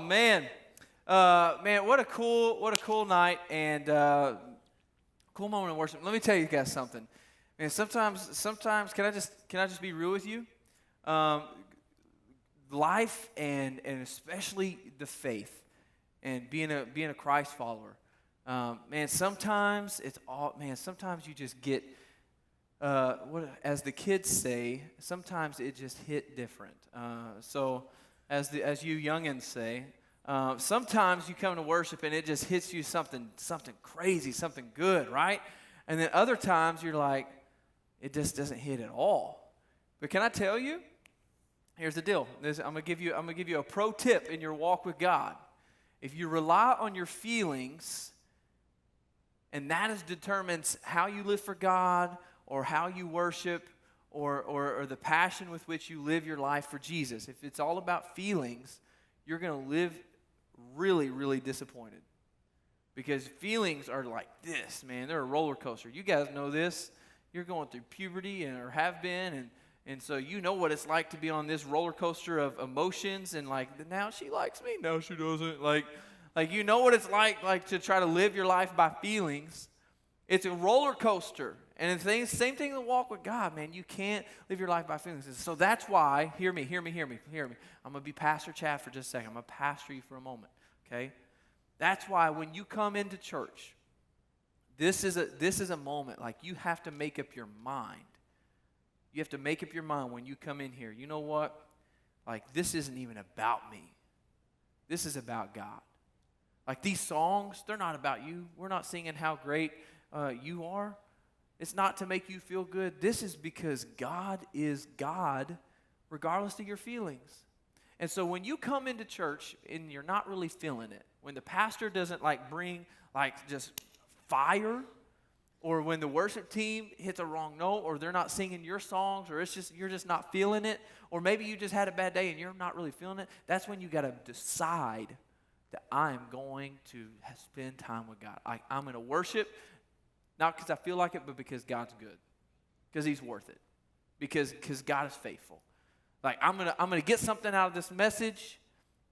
Man, what a cool night and cool moment of worship. Let me tell you guys something. Man, sometimes can I just be real with you? Um, Life and especially the faith and being a Christ follower. Sometimes sometimes you just get as the kids say, sometimes it just hit different. So as you youngins say, sometimes you come to worship and it just hits you something crazy, something good, right? And then other times you're like, it just doesn't hit at all. But can I tell you? Here's the deal. I'm gonna give you a pro tip in your walk with God. If you rely on your feelings, and that determines how you live for God, or how you worship, or the passion with which you live your life for Jesus. If it's all about feelings, you're gonna live really, really disappointed. Because feelings are like this, man. They're a roller coaster. You guys know this. You're going through puberty or have been, and so you know what it's like to be on this roller coaster of emotions and like, now she likes me, no she doesn't. Like you know what it's like to try to live your life by feelings. It's a roller coaster. And the same thing to walk with God, man. You can't live your life by feelings. And so that's why, hear me. I'm going to be Pastor Chad for just a second. I'm going to pastor you for a moment, okay? That's why when you come into church, this is a moment like you have to make up your mind. You have to make up your mind when you come in here. You know what? Like, this isn't even about me. This is about God. Like, these songs, they're not about you. We're not singing how great you are. It's not to make you feel good. This is because God is God, regardless of your feelings. And so when you come into church and you're not really feeling it, when the pastor doesn't bring just fire, or when the worship team hits a wrong note, or they're not singing your songs, or you're just not feeling it, or maybe you just had a bad day and you're not really feeling it, that's when you got to decide that I'm going to spend time with God. I'm going to worship, not because I feel like it, but because God's good, because He's worth it, because God is faithful. Like, I'm gonna get something out of this message.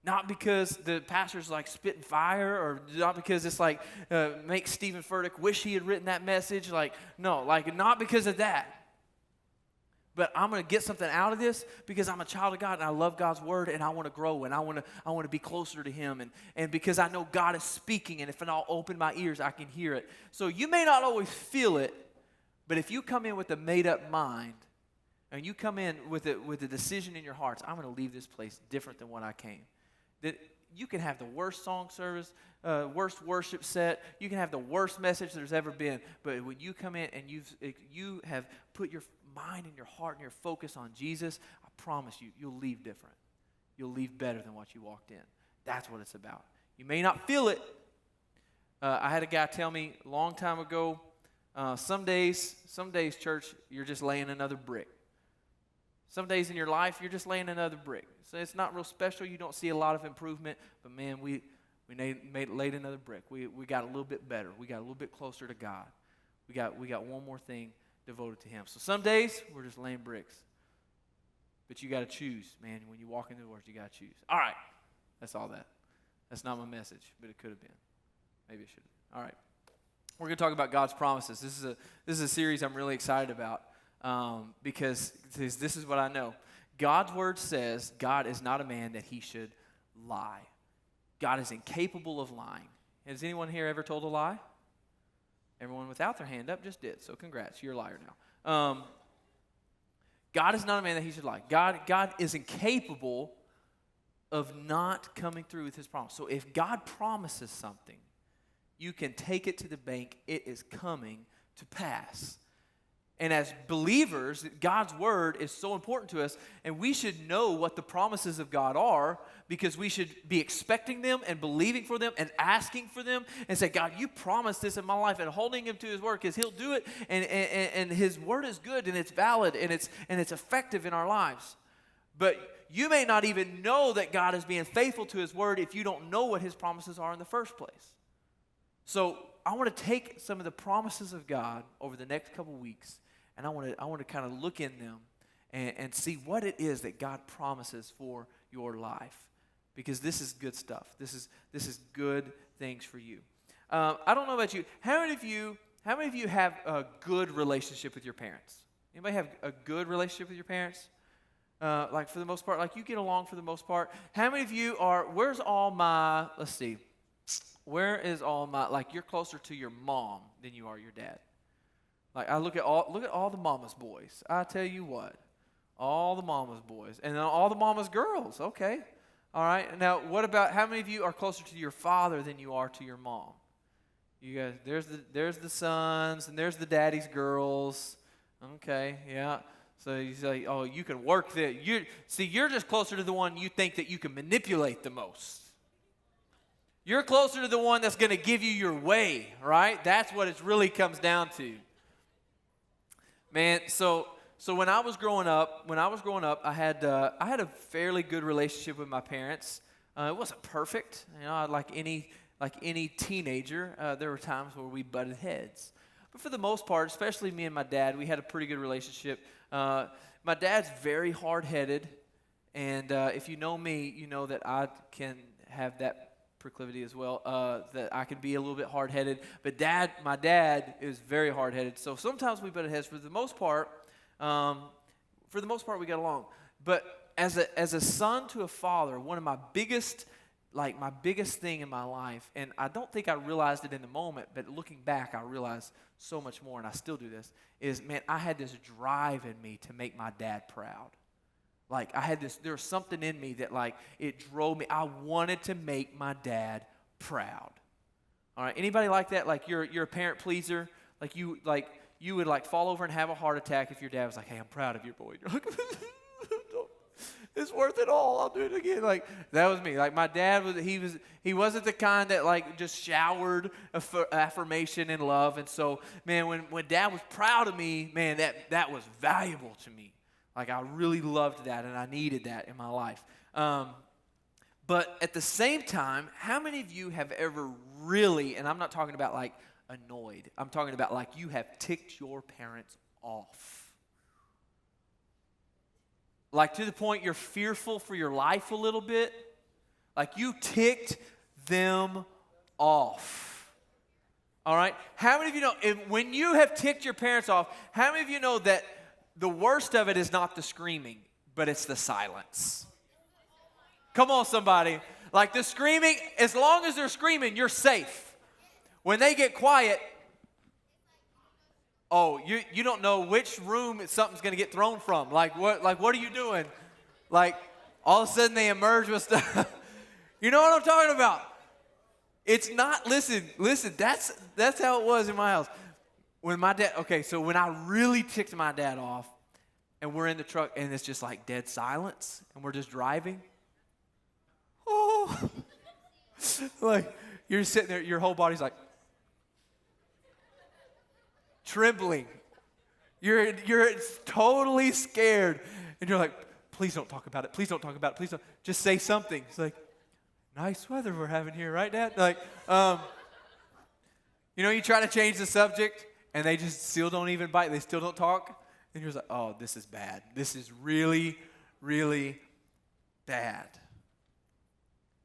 Not because the pastor's spitting fire, or not because it's makes Stephen Furtick wish he had written that message. Not because of that. But I'm going to get something out of this because I'm a child of God and I love God's word and I want to grow and I want to be closer to Him and because I know God is speaking, and if I'll open my ears, I can hear it. So you may not always feel it, but if you come in with a made-up mind and you come in with a decision in your hearts, I'm going to leave this place different than what I came. That you can have the worst song service, worst worship set. You can have the worst message there's ever been. But when you come in and you have put your mind and your heart and your focus on Jesus, I promise you'll leave different. You'll leave better than what you walked in. That's what it's about. You may not feel it. I had a guy tell me a long time ago, some days, church, you're just laying another brick. Some days in your life, you're just laying another brick. So it's not real special. You don't see a lot of improvement. But, man, we laid another brick. We got a little bit better. We got a little bit closer to God. We got one more thing devoted to Him. So some days, we're just laying bricks. But you got to choose, man. When you walk into the Word, you got to choose. All right. That's all that. That's not my message, but it could have been. Maybe it should have been. All right. We're going to talk about God's promises. This is a series I'm really excited about. Because this is what I know. God's word says God is not a man that He should lie. God is incapable of lying. Has anyone here ever told a lie? Everyone without their hand up just did. So congrats, you're a liar now. God is not a man that He should lie. God is incapable of not coming through with His promise. So if God promises something, you can take it to the bank. It is coming to pass. And as believers, God's word is so important to us, and we should know what the promises of God are because we should be expecting them and believing for them and asking for them and say, God, you promised this in my life, and holding Him to His word because He'll do it, and His word is good and it's valid and it's effective in our lives. But you may not even know that God is being faithful to His word if you don't know what His promises are in the first place. So I want to take some of the promises of God over the next couple weeks, and I want to kind of look in them and see what it is that God promises for your life. because this is good stuff. This is good things for you. I don't know about you. How many of you have a good relationship with your parents? Anybody have a good relationship with your parents? Like for the most part, like you get along for the most part. How many of you are, where is all my, like you're closer to your mom than you are your dad? Like I look at all the mama's boys. I tell you what, all the mama's boys. And then all the mama's girls, okay. All right, now what about, how many of you are closer to your father than you are to your mom? You guys, there's the sons, and there's the daddy's girls. Okay, yeah. So you say, oh, you can work there. You're just closer to the one you think that you can manipulate the most. You're closer to the one that's going to give you your way, right? That's what it really comes down to. Man, so when I was growing up, I had a fairly good relationship with my parents. It wasn't perfect, like any teenager. There were times where we butted heads. But for the most part, especially me and my dad, we had a pretty good relationship. My dad's very hard-headed, and if you know me, you know that I can have that proclivity as well, that I can be a little bit hard-headed. But my dad is very hard-headed, so sometimes we butted heads. For the most part, we got along. But as a son to a father, one of my biggest thing in my life, and I don't think I realized it in the moment, but looking back, I realized so much more, and I still do this, is, man, I had this drive in me to make my dad proud. Like, there was something in me that, like, it drove me. I wanted to make my dad proud. All right, anybody like that? Like, you're a parent pleaser? Like, you would, like, fall over and have a heart attack if your dad was like, hey, I'm proud of your boy. You're like, it's worth it all. I'll do it again. Like, that was me. Like, my dad he wasn't the kind that, like, just showered affirmation and love. And so, man, when dad was proud of me, man, that was valuable to me. Like, I really loved that, and I needed that in my life. But at the same time, how many of you have ever really, and I'm not talking about, like, annoyed. I'm talking about, like, you have ticked your parents off. Like, to the point you're fearful for your life a little bit. Like, you ticked them off. All right? How many of you know, when you have ticked your parents off, how many of you know that the worst of it is not the screaming, but it's the silence? Come on, somebody. Like, the screaming, as long as they're screaming, you're safe. When they get quiet, oh, you don't know which room something's going to get thrown from. Like what are you doing? Like, all of a sudden they emerge with stuff. You know what I'm talking about? It's not, listen, that's how it was in my house. When my dad, so when I really ticked my dad off, and we're in the truck, and it's just like dead silence, and we're just driving. Oh. Like, you're sitting there, your whole body's like, trembling. You're totally scared. And you're like, please don't talk about it. Please don't talk about it. Please don't. Just say something. It's like, nice weather we're having here, right, Dad? Like, you try to change the subject, and they just still don't even bite. They still don't talk. And you're just like, oh, this is bad. This is really, really bad.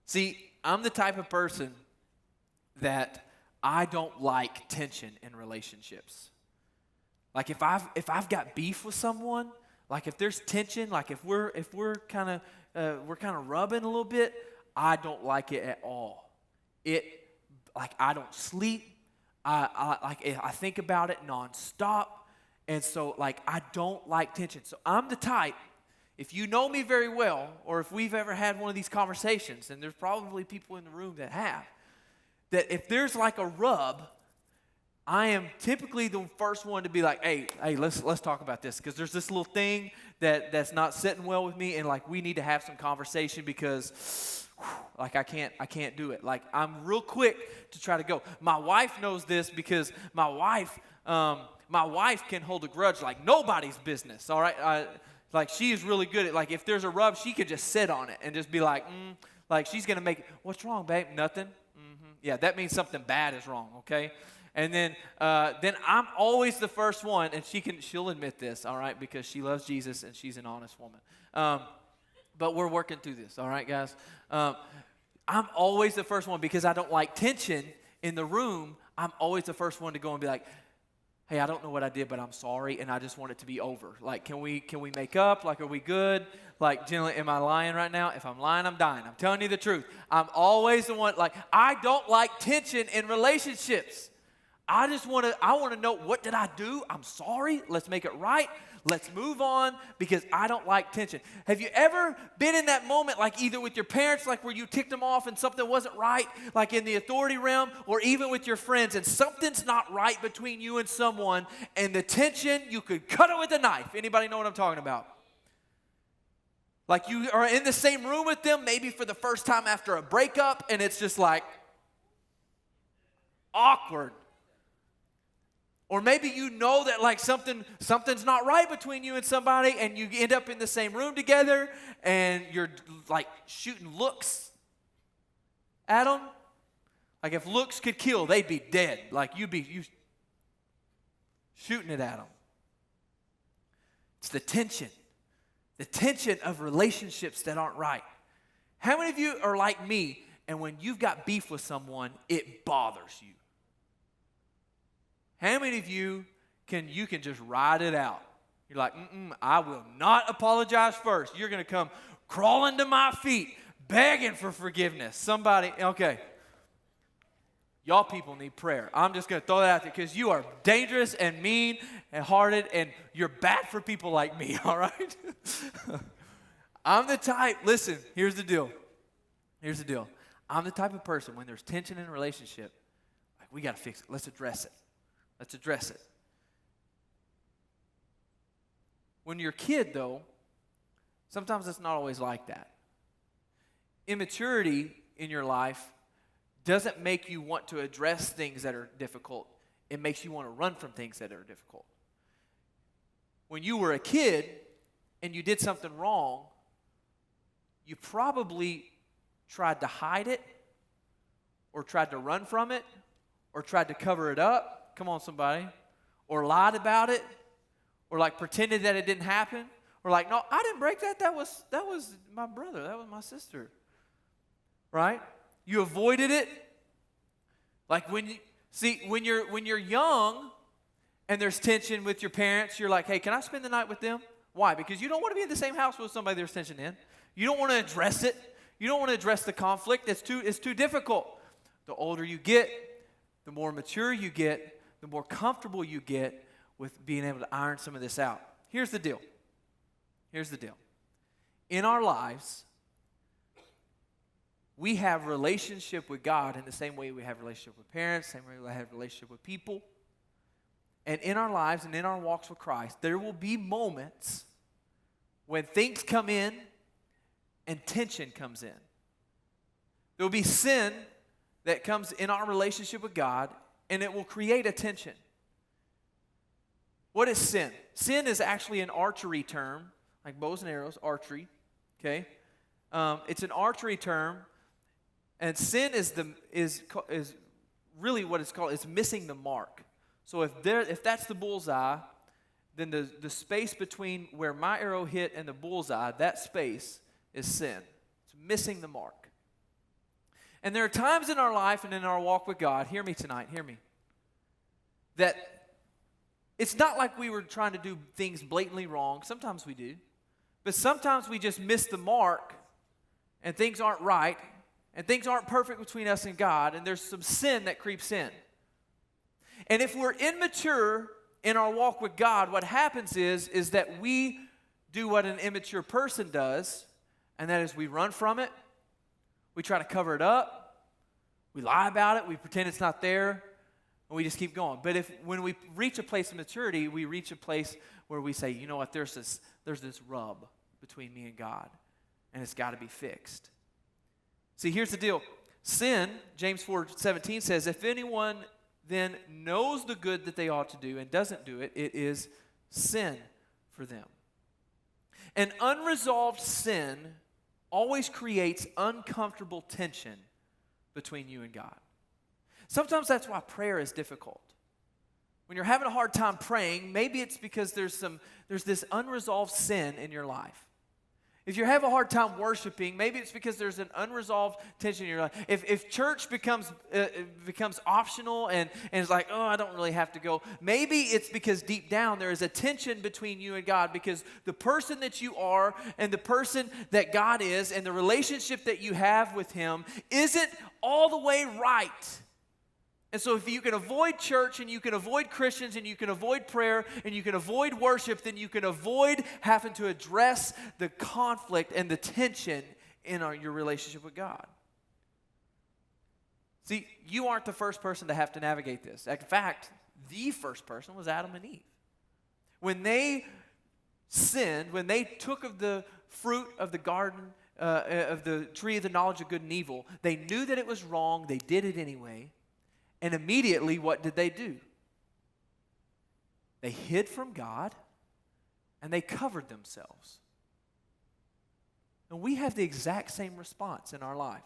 See, I'm the type of person that I don't like tension in relationships. Like, if I've got beef with someone, like if there's tension, like if we're kind of rubbing a little bit, I don't like it at all. I don't sleep. I think about it nonstop, and so like I don't like tension. So I'm the type. If you know me very well, or if we've ever had one of these conversations, and there's probably people in the room that have, that if there's like a rub, I am typically the first one to be like, hey, let's talk about this, because there's this little thing that's not sitting well with me, and like we need to have some conversation because like I can't do it. Like, I'm real quick to try to go. My wife knows this because my wife can hold a grudge like nobody's business. All right, like she is really good at, like, if there's a rub, she could just sit on it and just be like, like she's gonna make, what's wrong, babe? Nothing. Yeah, that means something bad is wrong. Okay. And then I'm always the first one, and she'll admit this, all right, because she loves Jesus and she's an honest woman. But we're working through this, all right, guys? I'm always the first one because I don't like tension in the room. I'm always the first one to go and be like, hey, I don't know what I did, but I'm sorry, and I just want it to be over. Like, can we make up? Like, are we good? Like, generally, am I lying right now? If I'm lying, I'm dying. I'm telling you the truth. I'm always the one, like, I don't like tension in relationships. I want to know, what did I do? I'm sorry. Let's make it right. Let's move on because I don't like tension. Have you ever been in that moment, like either with your parents, like where you ticked them off and something wasn't right, like in the authority realm, or even with your friends, and something's not right between you and someone, and the tension, you could cut it with a knife. Anybody know what I'm talking about? Like you are in the same room with them, maybe for the first time after a breakup, and it's just like awkward. Or maybe you know that like something's not right between you and somebody, and you end up in the same room together, and you're like shooting looks at them. Like if looks could kill, they'd be dead. Like you shooting it at them. It's the tension of relationships that aren't right. How many of you are like me, and when you've got beef with someone, it bothers you? How many of you can just ride it out? You're like, I will not apologize first. You're going to come crawling to my feet, begging for forgiveness. Somebody, okay. Y'all people need prayer. I'm just going to throw that out there because you are dangerous and mean and hearted, and you're bad for people like me, all right? I'm the type, listen, here's the deal. I'm the type of person, when there's tension in a relationship, like we got to fix it. Let's address it. When you're a kid, though, sometimes it's not always like that. Immaturity in your life doesn't make you want to address things that are difficult. It makes you want to run from things that are difficult. When you were a kid and you did something wrong, you probably tried to hide it, or tried to run from it, or tried to cover it up. Come on, somebody. Or lied about it, or like pretended that it didn't happen, or like, no, I didn't break that. That was my brother. That was my sister. Right? You avoided it. Like when you're young and there's tension with your parents, you're like, hey, can I spend the night with them? Why? Because you don't want to be in the same house with somebody there's tension in. You don't want to address it. You don't want to address the conflict. It's too difficult. The older you get, the more mature you get, the more comfortable you get with being able to iron some of this out. Here's the deal. In our lives, we have relationship with God in the same way we have relationship with parents, same way we have relationship with people. And in our lives and in our walks with Christ, there will be moments when things come in and tension comes in. There will be sin that comes in our relationship with God, and it will create a tension. What is sin? Sin is actually an archery term, like bows and arrows, archery, okay? It's an archery term, and sin is really what it's called. It's missing the mark. So if that's the bullseye, then the space between where my arrow hit and the bullseye, that space is sin. It's missing the mark. And there are times in our life and in our walk with God, hear me tonight, that it's not like we were trying to do things blatantly wrong. Sometimes we do. But sometimes we just miss the mark, and things aren't right, and things aren't perfect between us and God, and there's some sin that creeps in. And if we're immature in our walk with God, what happens is that we do what an immature person does, and that is we run from it. We try to cover it up. We lie about it. We pretend it's not there. And we just keep going. But when we reach a place of maturity, we reach a place where we say, you know what, there's this rub between me and God, and it's got to be fixed. See, here's the deal. Sin, James 4:17 says, if anyone then knows the good that they ought to do and doesn't do it, it is sin for them. An unresolved sin always creates uncomfortable tension between you and God. Sometimes that's why prayer is difficult. When you're having a hard time praying, maybe it's because there's this unresolved sin in your life. If you have a hard time worshiping, maybe it's because there's an unresolved tension in your life. If church becomes optional and it's like, oh, I don't really have to go, maybe it's because deep down there is a tension between you and God, because the person that you are and the person that God is and the relationship that you have with Him isn't all the way right. And so if you can avoid church and you can avoid Christians and you can avoid prayer and you can avoid worship, then you can avoid having to address the conflict and the tension in your relationship with God. See, you aren't the first person to have to navigate this. In fact, the first person was Adam and Eve. When they sinned, when they took of the fruit of the garden, of the tree of the knowledge of good and evil, they knew that it was wrong, they did it anyway. And immediately, what did they do? They hid from God, and they covered themselves. And we have the exact same response in our life.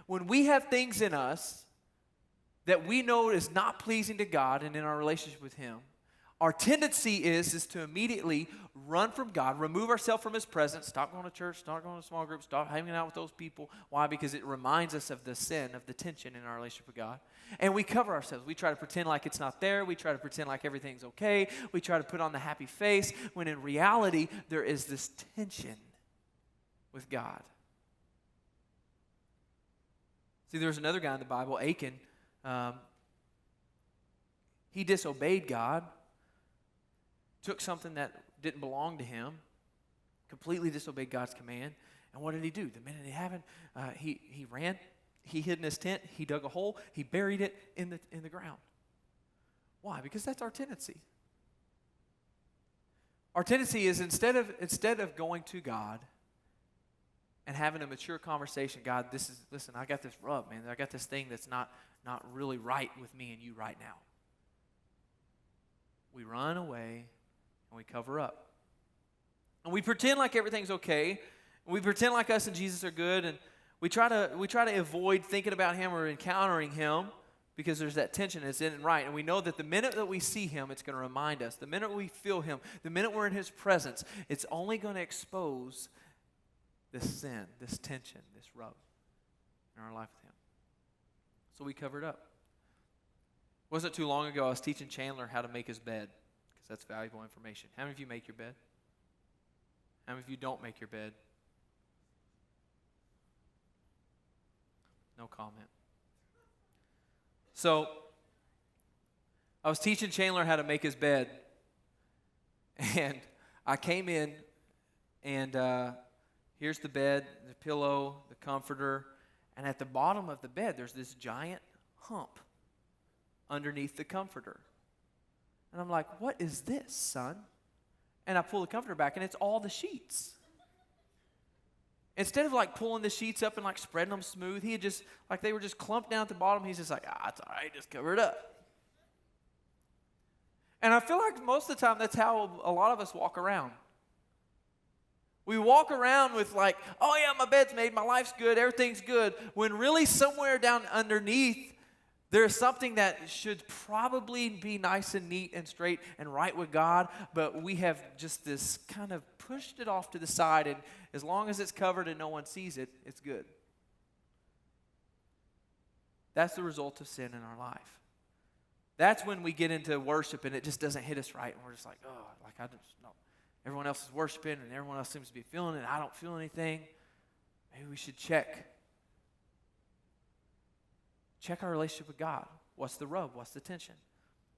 When we have things in us that we know is not pleasing to God and in our relationship with Him, our tendency is to immediately run from God, remove ourselves from His presence, stop going to church, stop going to small groups, stop hanging out with those people. Why? Because it reminds us of the sin, of the tension in our relationship with God. And we cover ourselves. We try to pretend like it's not there. We try to pretend like everything's okay. We try to put on the happy face, when in reality, there is this tension with God. See, there's another guy in the Bible, Achan. He disobeyed God. Took something that didn't belong to him, completely disobeyed God's command, and what did he do? The minute it happened, he ran, he hid in his tent, he dug a hole, he buried it in the ground. Why? Because that's our tendency. Our tendency is instead of going to God and having a mature conversation, God, listen, I got this rub, man. I got this thing that's not really right with me and you right now. We run away and we cover up. And we pretend like everything's okay. And we pretend like us and Jesus are good. And we try to avoid thinking about Him or encountering Him because there's that tension that's in and right. And we know that the minute that we see Him, it's going to remind us. The minute we feel Him, the minute we're in His presence, it's only going to expose this sin, this tension, this rub in our life with Him. So we cover it up. It wasn't too long ago I was teaching Chandler how to make his bed, because that's valuable information. How many of you make your bed? How many of you don't make your bed? No comment. So I was teaching Chandler how to make his bed, and I came in, and here's the bed, the pillow, the comforter, and at the bottom of the bed there's this giant hump underneath the comforter. And I'm like, what is this, son? And I pull the comforter back, and it's all the sheets. Instead of like pulling the sheets up and like spreading them smooth, he had just, like they were just clumped down at the bottom. He's just like, it's all right, just cover it up. And I feel like most of the time that's how a lot of us walk around. We walk around with like, oh yeah, my bed's made, my life's good, everything's good, when really somewhere down underneath, there's something that should probably be nice and neat and straight and right with God, but we have just this kind of pushed it off to the side, and as long as it's covered and no one sees it, it's good. That's the result of sin in our life. That's when we get into worship and it just doesn't hit us right, and we're just like, oh, like I just know. Everyone else is worshiping and everyone else seems to be feeling it, and I don't feel anything. Maybe we should check our relationship with God. What's the rub? What's the tension?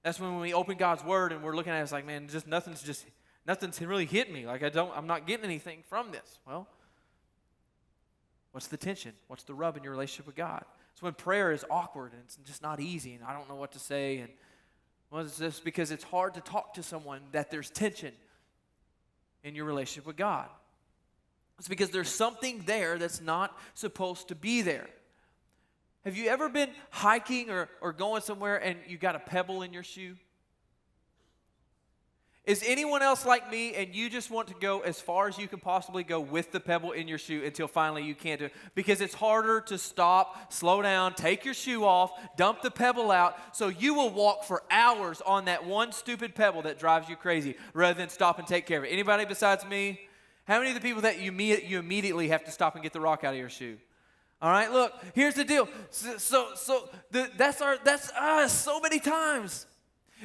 That's when we open God's Word and we're looking at it, it's like, man, nothing's really hit me. Like I'm not getting anything from this. Well, what's the tension? What's the rub in your relationship with God? It's when prayer is awkward and it's just not easy and I don't know what to say. And well, it's just because it's hard to talk to someone that there's tension in your relationship with God. It's because there's something there that's not supposed to be there. Have you ever been hiking or going somewhere and you got a pebble in your shoe? Is anyone else like me and you just want to go as far as you can possibly go with the pebble in your shoe until finally you can't do it? Because it's harder to stop, slow down, take your shoe off, dump the pebble out, so you will walk for hours on that one stupid pebble that drives you crazy rather than stop and take care of it. Anybody besides me? How many of the people that you meet, you immediately have to stop and get the rock out of your shoe? All right, look, here's the deal. That's us so many times.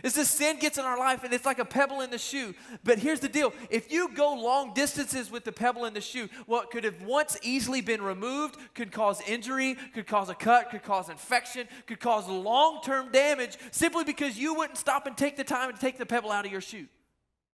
It's this sin gets in our life and it's like a pebble in the shoe. But here's the deal. If you go long distances with the pebble in the shoe, what could have once easily been removed could cause injury, could cause a cut, could cause infection, could cause long-term damage simply because you wouldn't stop and take the time to take the pebble out of your shoe.